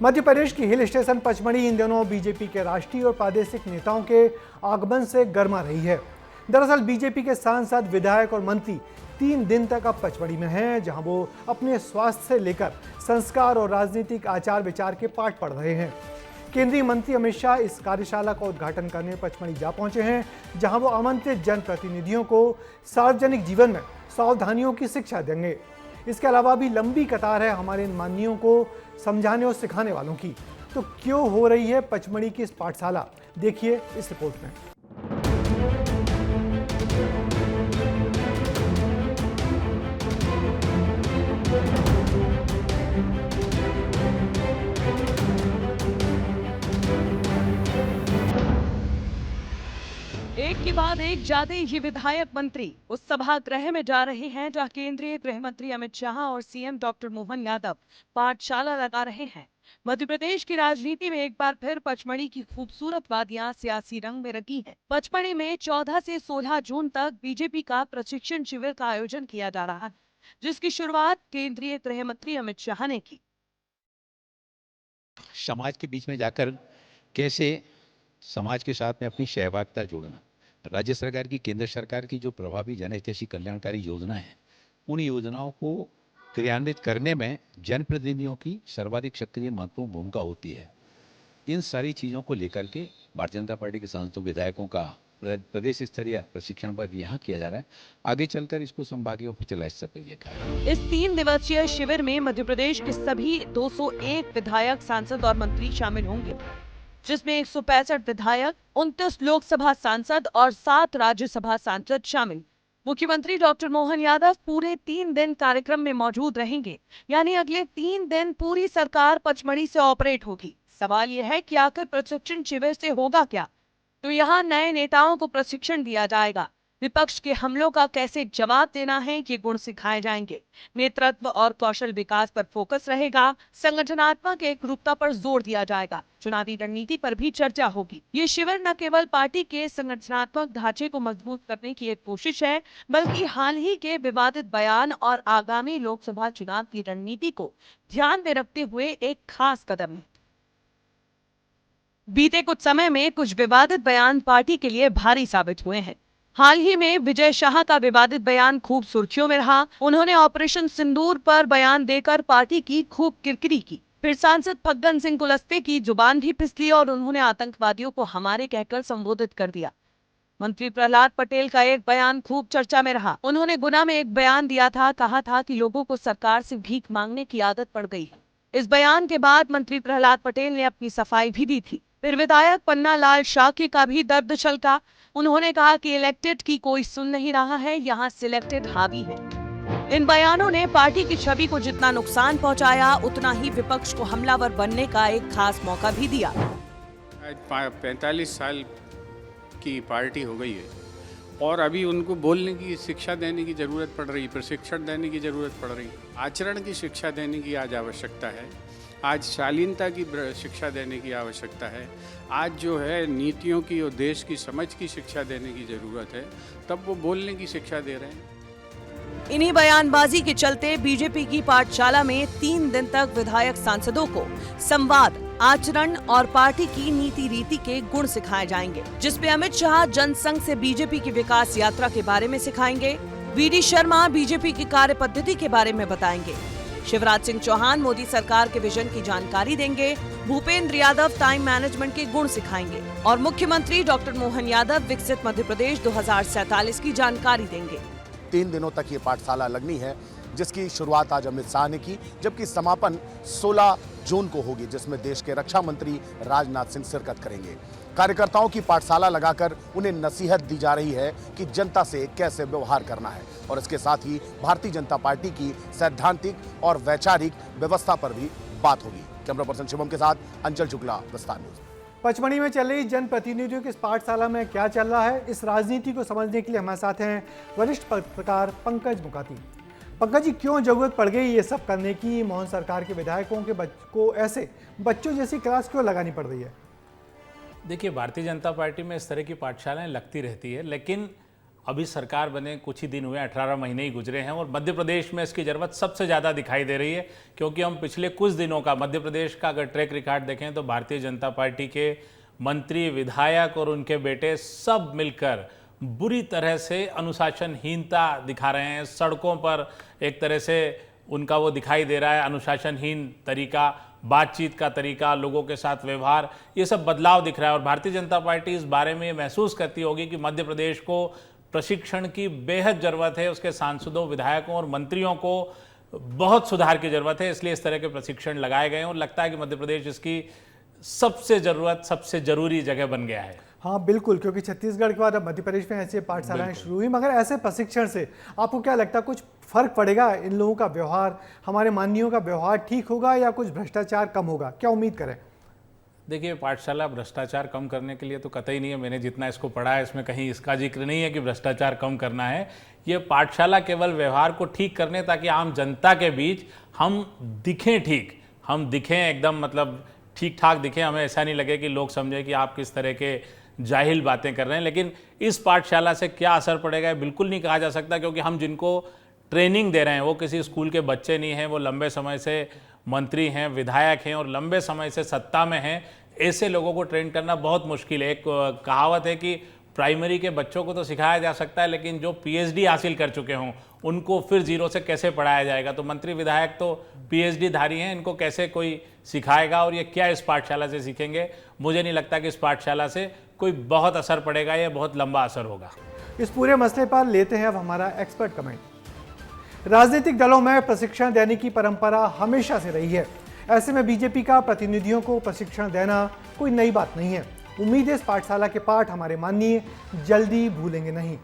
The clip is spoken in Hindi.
मध्य प्रदेश की हिल स्टेशन पचमढ़ी इन दिनों बीजेपी के राष्ट्रीय और प्रादेशिक नेताओं के आगमन से गर्मा रही है। दरअसल बीजेपी के सांसद, विधायक और मंत्री 3 दिन तक अब पचमढ़ी में हैं, जहां वो अपने स्वास्थ्य से लेकर संस्कार और राजनीतिक आचार विचार के पाठ पढ़ रहे हैं। केंद्रीय मंत्री अमित शाह इस कार्यशाला का उद्घाटन करने पचमढ़ी जा पहुंचे हैं, जहां वो आमंत्रित जनप्रतिनिधियों को सार्वजनिक जीवन में सावधानियों की शिक्षा देंगे। इसके अलावा भी लंबी कतार है हमारे इन माननीयों को समझाने और सिखाने वालों की। तो क्यों हो रही है पचमढ़ी की इस पाठशाला, देखिए इस रिपोर्ट में। एक के बाद एक जाते ही विधायक मंत्री उस सभागृह में जा रहे हैं जहां केंद्रीय गृह मंत्री अमित शाह और सीएम डॉक्टर मोहन यादव पाठशाला लगा रहे हैं। मध्य प्रदेश की राजनीति में एक बार फिर पचमढ़ी की खूबसूरत वादियां सियासी रंग में रंगी हैं। पचमढ़ी में 14 से 16 जून तक बीजेपी का प्रशिक्षण शिविर का आयोजन किया जा रहा है, जिसकी शुरुआत केंद्रीय गृह मंत्री अमित शाह ने की। समाज के बीच में जाकर कैसे समाज के साथ में अपनी सहभागिता जोड़ना, राज्य सरकार की, केंद्र सरकार की जो प्रभावी जनहितैषी कल्याणकारी योजना है, उन योजनाओं को क्रियान्वित करने में जनप्रतिनिधियों की सर्वाधिक सक्रिय महत्वपूर्ण भूमिका होती है। इन सारी चीज़ों को लेकर के भारतीय जनता पार्टी के सांसदों, विधायकों का प्रदेश स्तरीय प्रशिक्षण पर यहाँ किया जा रहा है। आगे चलकर इसको संभागीय और जिला स्तर पर किया। इस 3 दिवसीय शिविर में मध्य प्रदेश के सभी 201 विधायक, सांसद और मंत्री शामिल होंगे, जिसमें 165 विधायक, 29 लोकसभा सांसद और 7 राज्यसभा सांसद शामिल। मुख्यमंत्री डॉक्टर मोहन यादव पूरे 3 दिन कार्यक्रम में मौजूद रहेंगे, यानी अगले 3 दिन पूरी सरकार पचमढ़ी से ऑपरेट होगी। सवाल यह है कि आखिर प्रशिक्षण शिविर से होगा क्या? तो यहाँ नए नेताओं को प्रशिक्षण दिया जाएगा, विपक्ष के हमलों का कैसे जवाब देना है ये गुण सिखाए जाएंगे, नेतृत्व और कौशल विकास पर फोकस रहेगा, संगठनात्मक एकरूपता पर जोर दिया जाएगा, चुनावी रणनीति पर भी चर्चा होगी। ये शिविर न केवल पार्टी के संगठनात्मक ढांचे को मजबूत करने की एक कोशिश है, बल्कि हाल ही के विवादित बयान और आगामी लोकसभा चुनाव की रणनीति को ध्यान में रखते हुए एक खास कदम है। बीते कुछ समय में कुछ विवादित बयान पार्टी के लिए भारी साबित हुए हैं। हाल ही में विजय शाह का विवादित बयान खूब सुर्खियों में रहा। उन्होंने ऑपरेशन सिंदूर पर बयान देकर पार्टी की खूब किरकिरी की। फिर सांसद फग्गन सिंह कुलस्ते की जुबान भी फिसली और उन्होंने आतंकवादियों को हमारे कहकर संबोधित कर दिया। मंत्री प्रहलाद पटेल का एक बयान खूब चर्चा में रहा। उन्होंने गुना में एक बयान दिया था, कहा था कि लोगों को सरकार से भीख मांगने की आदत पड़ गई है। इस बयान के बाद मंत्री प्रहलाद पटेल ने अपनी सफाई भी दी थी। फिर विधायक पन्ना लाल शाक्य का भी दर्द छलका। उन्होंने कहा कि इलेक्टेड की कोई सुन नहीं रहा है, यहाँ सिलेक्टेड हावी है। इन बयानों ने पार्टी की छवि को जितना नुकसान पहुंचाया, उतना ही विपक्ष को हमलावर बनने का एक खास मौका भी दिया। 45 साल की पार्टी हो गई है और अभी उनको बोलने की शिक्षा देने की जरूरत पड़ रही, प्रशिक्षण देने की जरूरत पड़ रही, आचरण की शिक्षा देने की आज आवश्यकता है, आज शालीनता की शिक्षा देने की आवश्यकता है, आज जो है नीतियों की और देश की समझ की शिक्षा देने की ज़रूरत है, तब वो बोलने की शिक्षा दे रहे हैं। इन्हीं बयानबाजी के चलते बीजेपी की पाठशाला में 3 दिन तक विधायक सांसदों को संवाद, आचरण और पार्टी की नीति रीति के गुण सिखाए जाएंगे, जिसमें अमित शाह जनसंघ से बीजेपी की विकास यात्रा के बारे में सिखाएंगे, वीडी शर्मा बीजेपी की कार्य पद्धति के बारे में बताएंगे, शिवराज सिंह चौहान मोदी सरकार के विजन की जानकारी देंगे, भूपेंद्र यादव टाइम मैनेजमेंट के गुण सिखाएंगे और मुख्यमंत्री डॉक्टर मोहन यादव विकसित मध्य प्रदेश 2047 की जानकारी देंगे। 3 दिनों तक ये पाठशाला लगनी है, जिसकी शुरुआत आज अमित शाह ने की, जबकि समापन 16 जून को होगी, जिसमें देश के रक्षा मंत्री राजनाथ सिंह शिरकत करेंगे। कार्यकर्ताओं की पाठशाला लगाकर उन्हें नसीहत दी जा रही है कि जनता से कैसे व्यवहार करना है और इसके साथ ही भारतीय जनता पार्टी की सैद्धांतिक और वैचारिक व्यवस्था पर भी बात होगी। कैमरा पर्सन शिवम के साथ अंचल शुक्ला, विस्तार न्यूज। पचमढ़ी में चल रही जनप्रतिनिधियों की इस पाठशाला में क्या चल रहा है, इस राजनीति को समझने के लिए हमारे साथ हैं वरिष्ठ पत्रकार पंकज मुकाती। पंकज जी, क्यों जरूरत पड़ गई ये सब करने की? मोहन सरकार के विधायकों के को ऐसे बच्चों जैसी क्लास क्यों लगानी पड़ रही है? देखिए, भारतीय जनता पार्टी में इस तरह की पाठशालाएं लगती रहती है, लेकिन अभी सरकार बने कुछ ही दिन हुए, 18 महीने ही गुजरे हैं और मध्य प्रदेश में इसकी ज़रूरत सबसे ज़्यादा दिखाई दे रही है, क्योंकि हम पिछले कुछ दिनों का मध्य प्रदेश का अगर ट्रैक रिकॉर्ड देखें तो भारतीय जनता पार्टी के मंत्री, विधायक और उनके बेटे सब मिलकर बुरी तरह से अनुशासनहीनता दिखा रहे हैं। सड़कों पर एक तरह से उनका वो दिखाई दे रहा है, अनुशासनहीन तरीका, बातचीत का तरीका, लोगों के साथ व्यवहार, ये सब बदलाव दिख रहा है। और भारतीय जनता पार्टी इस बारे में ये महसूस करती होगी कि मध्य प्रदेश को प्रशिक्षण की बेहद ज़रूरत है, उसके सांसदों, विधायकों और मंत्रियों को बहुत सुधार की ज़रूरत है। इसलिए इस तरह के प्रशिक्षण लगाए गए हैं और लगता है कि मध्य प्रदेश इसकी सबसे ज़रूरत, सबसे ज़रूरी जगह बन गया है। हाँ बिल्कुल, क्योंकि छत्तीसगढ़ के बाद अब मध्य प्रदेश में ऐसी पाठशालाएं शुरू हुई, मगर ऐसे प्रशिक्षण से आपको क्या लगता है कुछ फर्क पड़ेगा? इन लोगों का व्यवहार, हमारे माननीयों का व्यवहार ठीक होगा या कुछ भ्रष्टाचार कम होगा? क्या उम्मीद करें? देखिए, पाठशाला भ्रष्टाचार कम करने के लिए तो कतई नहीं है। मैंने जितना इसको पढ़ा है इसमें कहीं इसका जिक्र नहीं है कि भ्रष्टाचार कम करना है। ये पाठशाला केवल व्यवहार को ठीक करने, ताकि आम जनता के बीच हम दिखें ठीक, हम दिखें एकदम मतलब ठीक ठाक दिखें, हमें ऐसा नहीं लगे कि लोग समझें कि आप किस तरह के जाहिल बातें कर रहे हैं। लेकिन इस पाठशाला से क्या असर पड़ेगा बिल्कुल नहीं कहा जा सकता, क्योंकि हम जिनको ट्रेनिंग दे रहे हैं वो किसी स्कूल के बच्चे नहीं हैं, वो लंबे समय से मंत्री हैं, विधायक हैं और लंबे समय से सत्ता में हैं। ऐसे लोगों को ट्रेन करना बहुत मुश्किल है। एक कहावत है कि प्राइमरी के बच्चों को तो सिखाया जा सकता है, लेकिन जो पीएचडी हासिल कर चुके हों उनको फिर जीरो से कैसे पढ़ाया जाएगा? तो मंत्री विधायक तो पीएचडी धारी हैं, इनको कैसे कोई सिखाएगा? और ये क्या इस पाठशाला से सीखेंगे? मुझे नहीं लगता कि इस पाठशाला से कोई बहुत असर पड़ेगा, या बहुत लंबा असर होगा। इस पूरे मसले पर लेते हैं अब हमारा एक्सपर्ट कमेंट। राजनीतिक दलों में प्रशिक्षण देने की परंपरा हमेशा से रही है। ऐसे में बीजेपी का प्रतिनिधियों को प्रशिक्षण देना कोई नई बात नहीं है। उम्मीद है इस पाठशाला के पाठ हमारे माननीय जल्दी भूलेंगे नहीं।